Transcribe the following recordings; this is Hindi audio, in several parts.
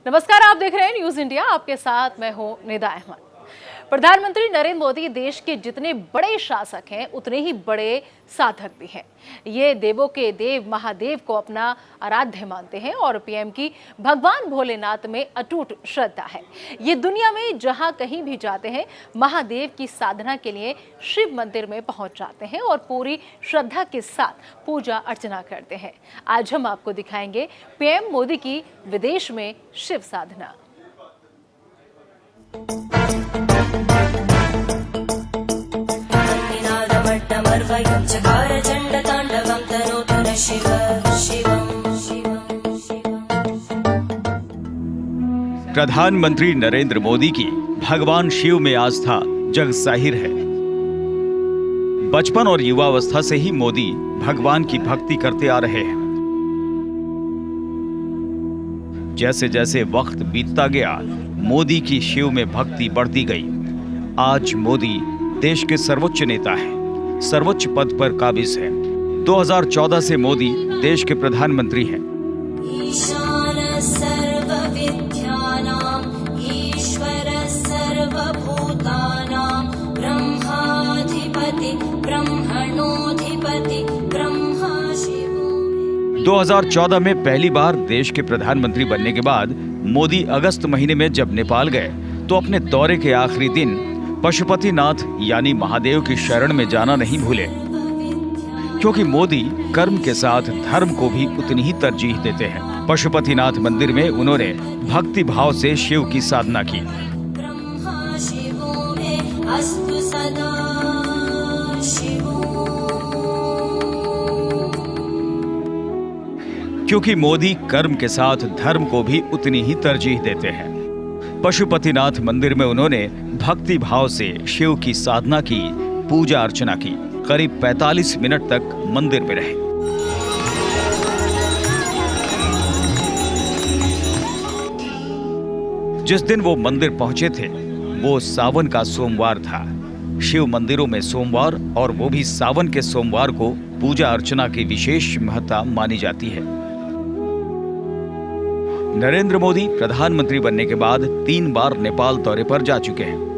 नमस्कार, आप देख रहे हैं न्यूज इंडिया। आपके साथ मैं हूं निदा अहमद। प्रधानमंत्री नरेंद्र मोदी देश के जितने बड़े शासक हैं उतने ही बड़े साधक भी हैं। ये देवों के देव महादेव को अपना आराध्य मानते हैं और पीएम की भगवान भोलेनाथ में अटूट श्रद्धा है। ये दुनिया में जहां कहीं भी जाते हैं महादेव की साधना के लिए शिव मंदिर में पहुंच जाते हैं और पूरी श्रद्धा के साथ पूजा अर्चना करते हैं। आज हम आपको दिखाएंगे पीएम मोदी की विदेश में शिव साधना। प्रधानमंत्री नरेंद्र मोदी की भगवान शिव में आस्था जग जाहिर है। बचपन और युवावस्था से ही मोदी भगवान की भक्ति करते आ रहे हैं। जैसे जैसे वक्त बीतता गया, मोदी की शिव में भक्ति बढ़ती गई। आज मोदी देश के सर्वोच्च नेता हैं, सर्वोच्च पद पर काबिज हैं। 2014 से मोदी देश के प्रधानमंत्री हैं। ईश्वर सर्वभूतानां ब्रह्माधिपति ब्रह्मणोधिपति ब्रह्मा शिवो। 2014 में पहली बार देश के प्रधानमंत्री बनने के बाद मोदी अगस्त महीने में जब नेपाल गए तो अपने दौरे के आखिरी दिन पशुपतिनाथ यानी महादेव की शरण में जाना नहीं भूले, क्योंकि मोदी कर्म के साथ धर्म को भी उतनी ही तरजीह देते हैं। पशुपतिनाथ मंदिर में उन्होंने भक्ति भाव से शिव की साधना की। ब्रह्मा शिवो मे अस्तु सदा शिवो। क्योंकि मोदी कर्म के साथ धर्म को भी उतनी ही तरजीह देते हैं। पशुपतिनाथ मंदिर में उन्होंने भक्ति भाव से शिव की साधना की, पूजा अर्चना की। करीब 45 मिनट तक मंदिर में रहे। जिस दिन वो मंदिर पहुंचे थे वो सावन का सोमवार था। शिव मंदिरों में सोमवार और वो भी सावन के सोमवार को पूजा अर्चना की विशेष महत्ता मानी जाती है। नरेंद्र मोदी प्रधानमंत्री बनने के बाद 3 बार नेपाल दौरे पर जा चुके हैं।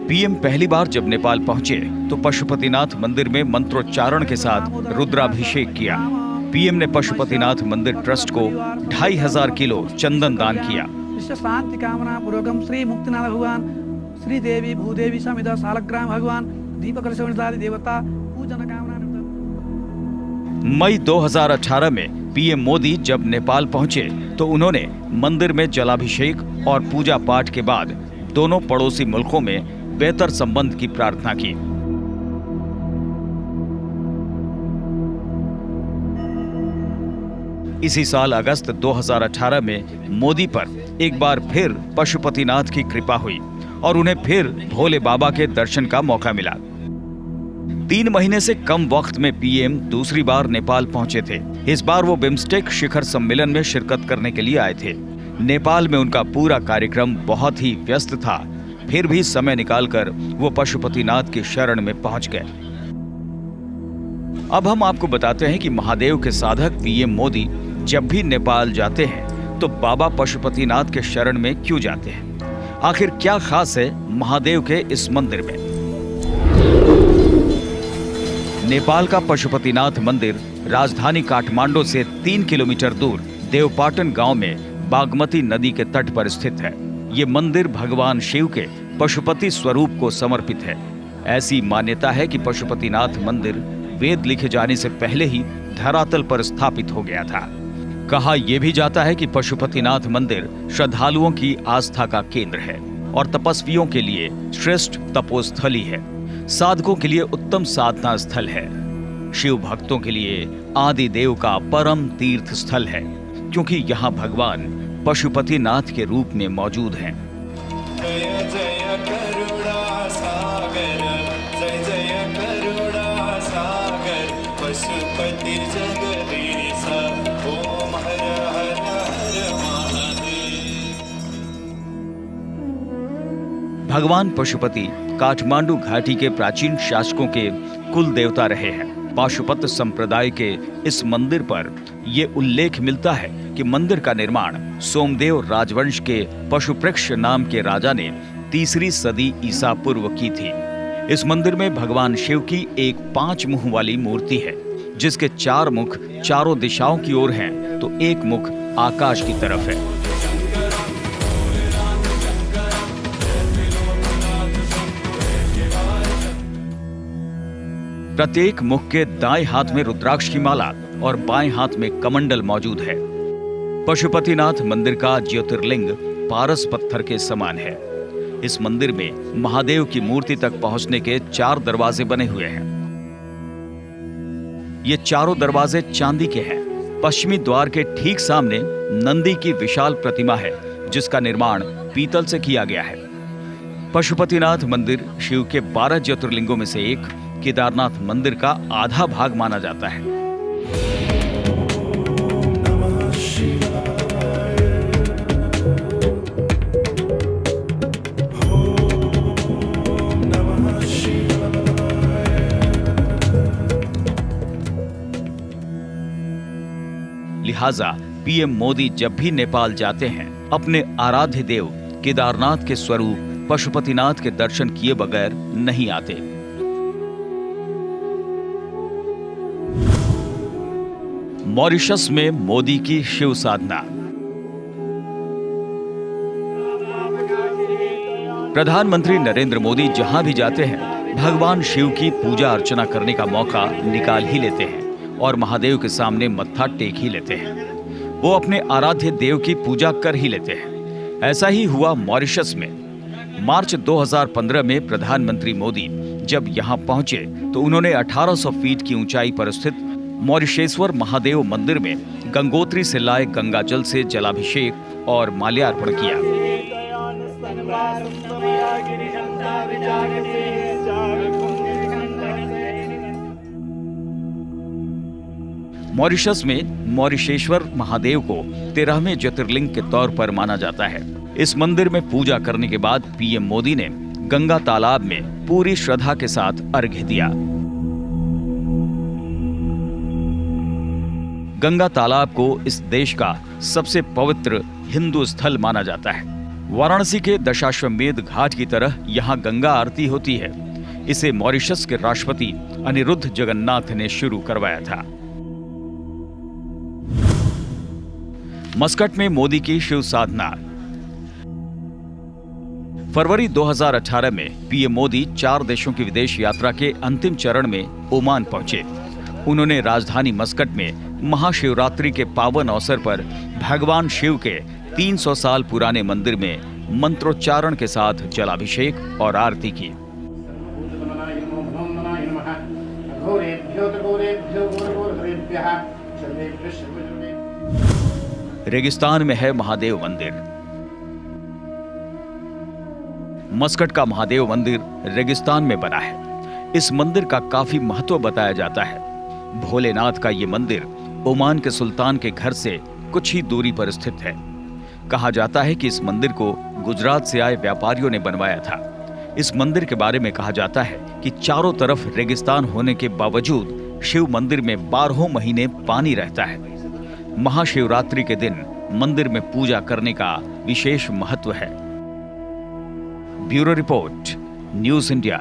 पीएम पहली बार जब नेपाल पहुंचे तो पशुपतिनाथ मंदिर में मंत्रोच्चारण के साथ रुद्राभिषेक किया। पीएम ने पशुपतिनाथ मंदिर ट्रस्ट को 2500 किलो चंदन दान किया। विश्व शांति कामना पूर्वकम श्री मुक्तिनाथ भगवान श्री देवी भूदेवी समित सालग्राम भगवान दीपक देवता पूजन कामना। मई 2018 में पीएम मोदी जब नेपाल पहुंचे तो उन्होंने मंदिर में जलाभिषेक और पूजा पाठ के बाद दोनों पड़ोसी मुल्कों में बेहतर संबंध की प्रार्थना की। इसी साल अगस्त 2018 में मोदी पर एक बार फिर पशुपतिनाथ की कृपा हुई और उन्हें फिर भोले बाबा के दर्शन का मौका मिला। 3 महीने से कम वक्त में पीएम दूसरी बार नेपाल पहुंचे थे। इस बार वो बिम्स्टेक शिखर सम्मेलन में शिरकत करने के लिए आए थे। नेपाल में उनका पूरा कार्यक्रम बहुत ही व्यस्त था, फिर भी समय निकालकर वो पशुपतिनाथ की शरण में पहुंच गए। अब हम आपको बताते हैं कि महादेव के साधक पीएम मोदी जब भी नेपाल जाते हैं तो बाबा पशुपतिनाथ के शरण में क्यों जाते हैं। आखिर क्या खास है महादेव के इस मंदिर में। नेपाल का पशुपतिनाथ मंदिर राजधानी काठमांडू से 3 किलोमीटर दूर देवपाटन गांव में बागमती नदी के तट पर स्थित है। ये मंदिर भगवान शिव के पशुपति स्वरूप को समर्पित है। ऐसी मान्यता है कि पशुपतिनाथ मंदिर वेद लिखे जाने से पहले ही धरातल पर स्थापित हो गया था। कहा यह भी जाता है कि पशुपतिनाथ मंदिर श्रद्धालुओं की आस्था का केंद्र है और तपस्वियों के लिए श्रेष्ठ तपोस्थली है। साधकों के लिए उत्तम साधना स्थल है। शिव भक्तों के लिए आदि देव का परम तीर्थ स्थल है, क्योंकि यहाँ भगवान पशुपतिनाथ के रूप में मौजूद हैं। जय जय करुणा सागर, जय जय करुणा सागर, पशुपति जगदीश, ओम हर हर हर महादेव। भगवान पशुपति काठमांडू घाटी के प्राचीन शासकों के कुल देवता रहे हैं। पाशुपत संप्रदाय के इस मंदिर पर यह उल्लेख मिलता है कि मंदिर का निर्माण सोमदेव राजवंश के पशुपृक्ष नाम के राजा ने 3री सदी ईसा पूर्व की थी। इस मंदिर में भगवान शिव की एक 5 मुंह वाली मूर्ति है, जिसके 4 मुख चारों दिशाओं की ओर हैं, तो एक मुख आकाश की तरफ है। प्रत्येक मुख के दाएं हाथ में रुद्राक्ष की माला और बाएं हाथ में कमंडल मौजूद है। पशुपतिनाथ मंदिर का ज्योतिर्लिंग पारस पत्थर के समान है। इस मंदिर में महादेव की मूर्ति तक पहुंचने के 4 दरवाजे बने हुए हैं। ये चारों दरवाजे चांदी के हैं। पश्चिमी द्वार के ठीक सामने नंदी की विशाल प्रतिमा है, जिसका निर्माण पीतल से किया गया है। पशुपतिनाथ मंदिर शिव के 12 ज्योतिर्लिंगों में से एक केदारनाथ मंदिर का आधा भाग माना जाता है। लिहाजा पीएम मोदी जब भी नेपाल जाते हैं, अपने आराध्य देव केदारनाथ के स्वरूप पशुपतिनाथ के दर्शन किए बगैर नहीं आते। मॉरिशस में मोदी की शिव साधना। प्रधानमंत्री नरेंद्र मोदी जहां भी जाते हैं, भगवान शिव की पूजा अर्चना करने का मौका निकाल ही लेते हैं और महादेव के सामने मत्था टेक ही लेते हैं। वो अपने आराध्य देव की पूजा कर ही लेते हैं। ऐसा ही हुआ मॉरिशस में। मार्च 2015 में प्रधानमंत्री मोदी जब यहां पहुंचे तो उन्होंने 1800 फीट की ऊंचाई पर स्थित मॉरिशेश्वर महादेव मंदिर में गंगोत्री से लाए गंगा जल से जलाभिषेक और माल्यार्पण किया। मॉरिशस में मॉरिशेश्वर महादेव को 13वें ज्योतिर्लिंग के तौर पर माना जाता है। इस मंदिर में पूजा करने के बाद पीएम मोदी ने गंगा तालाब में पूरी श्रद्धा के साथ अर्घ्य दिया। गंगा तालाब को इस देश का सबसे पवित्र हिंदू स्थल माना जाता है। वाराणसी के दशाश्वमेध घाट की तरह यहाँ गंगा आरती होती है। इसे मॉरिशस के राष्ट्रपति अनिरुद्ध जगन्नाथ ने शुरू करवाया था। मस्कट में मोदी की शिव साधना। फरवरी 2018 में पीएम मोदी 4 देशों की विदेश यात्रा के अंतिम चरण में ओमान पहुंचे। उन्होंने राजधानी मस्कट में महाशिवरात्रि के पावन अवसर पर भगवान शिव के 300 साल पुराने मंदिर में मंत्रोच्चारण के साथ जलाभिषेक और आरती की। रेगिस्तान में है महादेव मंदिर। मस्कट का महादेव मंदिर रेगिस्तान में बना है। इस मंदिर का काफी महत्व बताया जाता है। भोलेनाथ का ये मंदिर ओमान के सुल्तान के घर से कुछ ही दूरी पर स्थित है। कहा जाता है कि इस मंदिर को गुजरात से आए व्यापारियों ने बनवाया था। इस मंदिर के बारे में कहा जाता है कि चारों तरफ रेगिस्तान होने के बावजूद शिव मंदिर में 12 महीने पानी रहता है। महाशिवरात्रि के दिन मंदिर में पूजा करने का विशेष महत्व है। Bureau report, news India.